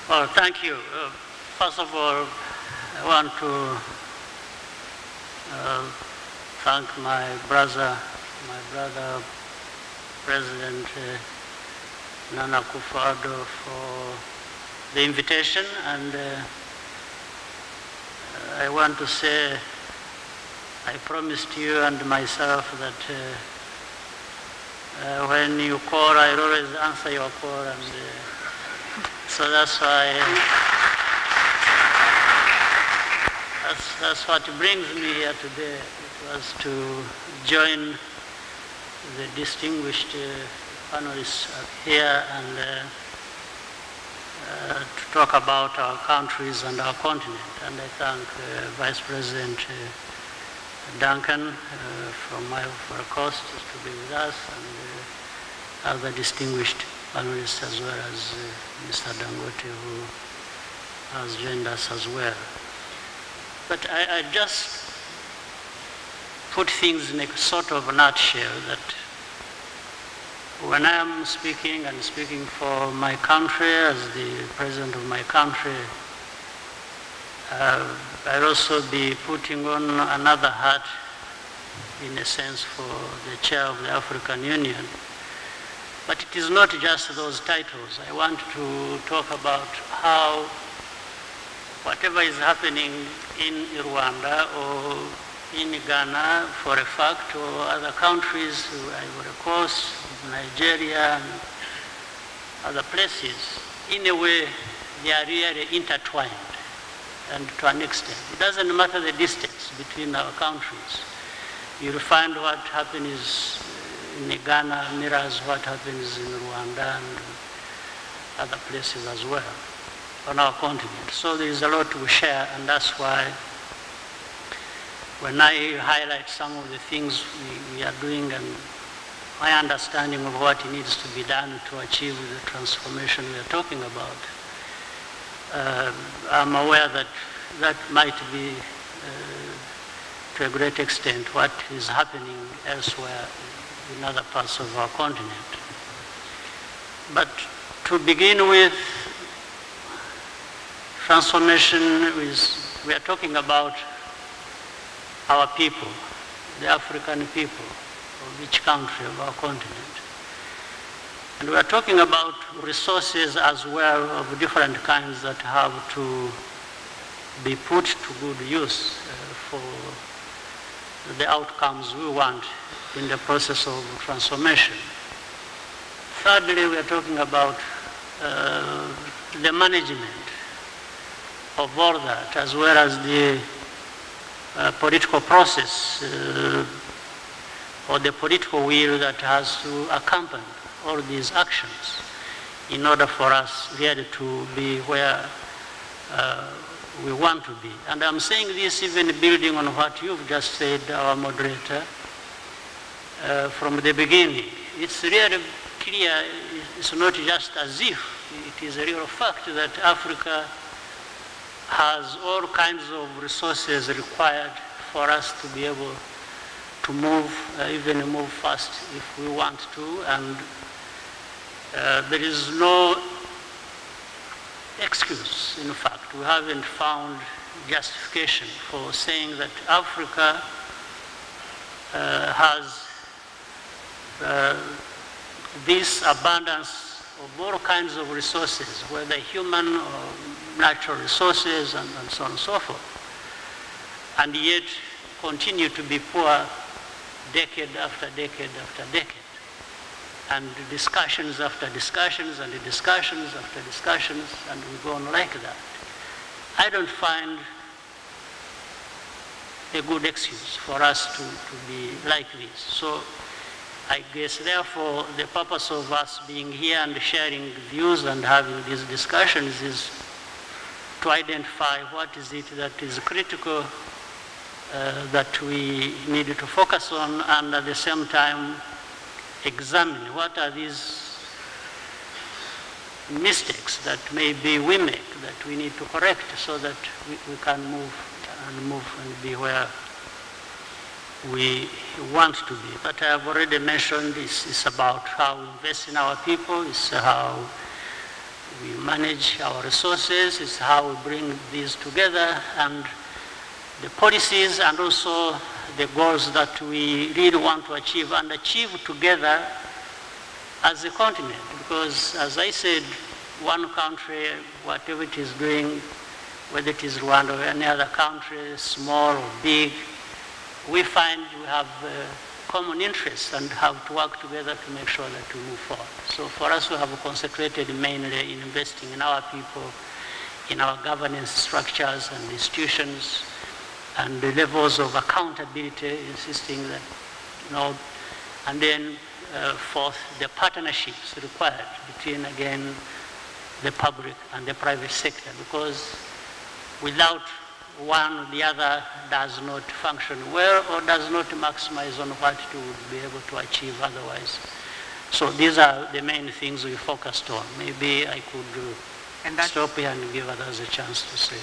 Well, thank you. First of all, I want to thank my brother, President Akufo-Addo, for the invitation, and I want to say I promised you and myself that when you call, I'll always answer your call, and so that's why, that's what brings me here today. It was to join the distinguished panelists here and to talk about our countries and our continent. And I thank Vice President Duncan from Ivory Coast to be with us, and other distinguished panelists, as well as Mr. Dangote, who has joined us as well. But I just put things in a sort of a nutshell, that when I am speaking and speaking for my country as the president of my country, I'll also be putting on another hat, in a sense, for the chair of the African Union. But it is not just those titles. I want to talk about how whatever is happening in Rwanda or in Ghana, for a fact, or other countries, Ivory Coast, Nigeria, and other places, in a way, they are really intertwined, and to an extent. It doesn't matter the distance between our countries. You'll find what happens in Ghana mirrors what happens in Rwanda and other places as well on our continent. So there is a lot to share, and that's why when I highlight some of the things we are doing and my understanding of what needs to be done to achieve the transformation we are talking about, I'm aware that that might be, to a great extent, what is happening elsewhere in other parts of our continent. But to begin with, transformation we are talking about our people, the African people of each country of our continent. And we are talking about resources as well of different kinds that have to be put to good use for the outcomes we want in the process of transformation. Thirdly, we are talking about the management of all that, as well as the political process or the political will that has to accompany all these actions in order for us really to be where we want to be. And I'm saying this even building on what you've just said, our moderator, from the beginning. It's really clear, it's not just as if, it is a real fact that Africa has all kinds of resources required for us to be able to move, even move fast if we want to, and there is no excuse, in fact. We haven't found justification for saying that Africa has this abundance of all kinds of resources, whether human or natural resources and so on and so forth, and yet continue to be poor decade after decade after decade. And discussions after discussions and discussions after discussions, and we go on like that. I don't find a good excuse for us to be like this. So I guess, therefore, the purpose of us being here and sharing views and having these discussions is to identify what is it that is critical that we need to focus on, and at the same time examine what are these mistakes that maybe we make that we need to correct so that we can move and be where we want to be. But I have already mentioned this is about how we invest in our people, it's how we manage our resources, it's how we bring these together, and the policies and also the goals that we really want to achieve and achieve together as a continent. Because as I said, one country, whatever it is doing, whether it is Rwanda or any other country, small or big, we find we have common interests and have to work together to make sure that we move forward. So for us, we have concentrated mainly in investing in our people, in our governance structures and institutions, and the levels of accountability, insisting that, and then fourth, the partnerships required between, again, the public and the private sector, because without one, the other does not function well or does not maximize on what it would be able to achieve otherwise. So these are the main things we focused on. Maybe I could stop here and give others a chance to say.